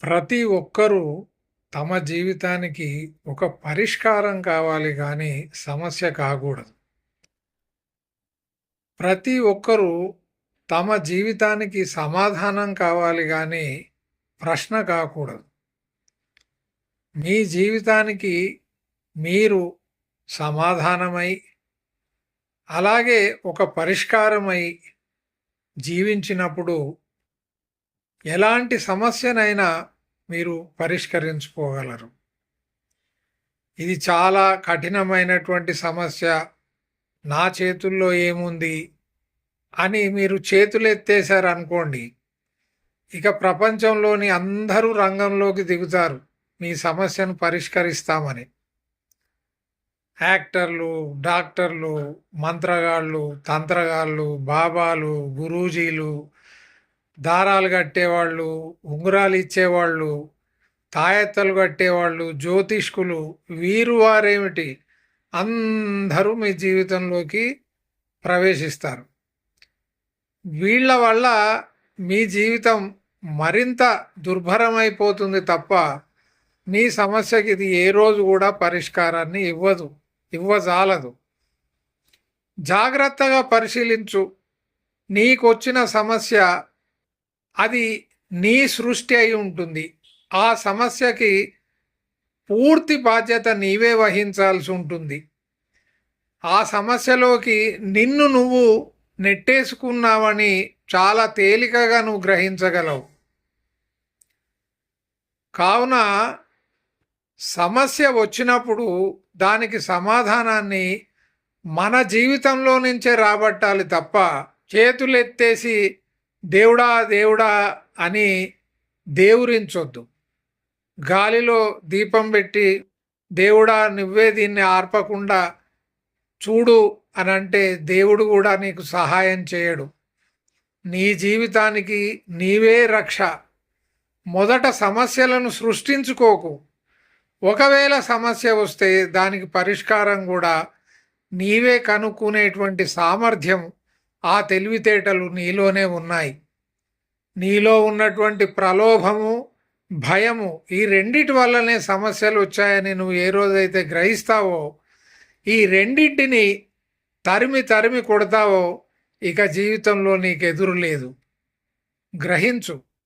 ప్రతి ఒక్కరూ తమ జీవితానికి ఒక పరిష్కారం కావాలి గాని సమస్య కాకూడదు. ప్రతి ఒక్కరూ తమ జీవితానికి సమాధానం కావాలి గాని ప్రశ్న కాకూడదు. మీ జీవితానికి మీరు సమాధానమై, అలాగే ఒక పరిష్కారమై జీవించినప్పుడు ఎలాంటి సమస్యనైనా మీరు పరిష్కరించుకోగలరు. ఇది చాలా కఠినమైనటువంటి సమస్య, నా చేతుల్లో ఏముంది అని మీరు చేతులెత్తేశారనుకోండి, ఇక ప్రపంచంలోని అందరూ రంగంలోకి దిగుతారు మీ సమస్యను పరిష్కరిస్తామని. యాక్టర్లు, డాక్టర్లు, మంత్రగాళ్ళు, తంత్రగాళ్ళు, బాబాలు, గురూజీలు, దారాలు కట్టేవాళ్ళు, ఉంగరాలు ఇచ్చేవాళ్ళు, తాయెత్తలు కట్టేవాళ్ళు, జ్యోతిష్కులు, వీరు వారేమిటి, అందరూ మీ జీవితంలోకి ప్రవేశిస్తారు. వీళ్ళ వల్ల మీ జీవితం మరింత దుర్భరమైపోతుంది తప్ప మీ సమస్యకి ఇది ఏ రోజు కూడా పరిష్కారాన్ని ఇవ్వజాలదు. జాగ్రత్తగా పరిశీలించు. నీకొచ్చిన సమస్య అది నీ సృష్టి అయి ఉంటుంది. ఆ సమస్యకి పూర్తి బాధ్యత నీవే వహించాల్సి ఉంటుంది. ఆ సమస్యలోకి నిన్ను నువ్వు నెట్టేసుకున్నావని చాలా తేలికగా నువ్వు గ్రహించగలవు. కావున సమస్య వచ్చినప్పుడు దానికి సమాధానాన్ని మన జీవితంలో నుంచే రాబట్టాలి తప్ప చేతులెత్తేసి దేవుడా దేవుడా అని దేవురించొద్దు. గాలిలో దీపం పెట్టి దేవుడా నువ్వే దీన్ని ఆర్పకుండా చూడు అని అంటే దేవుడు కూడా నీకు సహాయం చేయడు. నీ జీవితానికి నీవే రక్ష. మొదట సమస్యలను సృష్టించుకోకు. ఒకవేళ సమస్య వస్తే దానికి పరిష్కారం కూడా నీవే కనుక్కునేటువంటి సామర్థ్యం, ఆ తెలివితేటలు నీలోనే ఉన్నాయి. నీలో ఉన్నటువంటి ప్రలోభము, భయము, ఈ రెండిటి వల్లనే సమస్యలు వచ్చాయని నువ్వు ఏ రోజైతే గ్రహిస్తావో, ఈ రెండింటిని తరిమి తరిమి కొడతావో, ఇక జీవితంలో నీకు ఎదురు లేదు. గ్రహించు.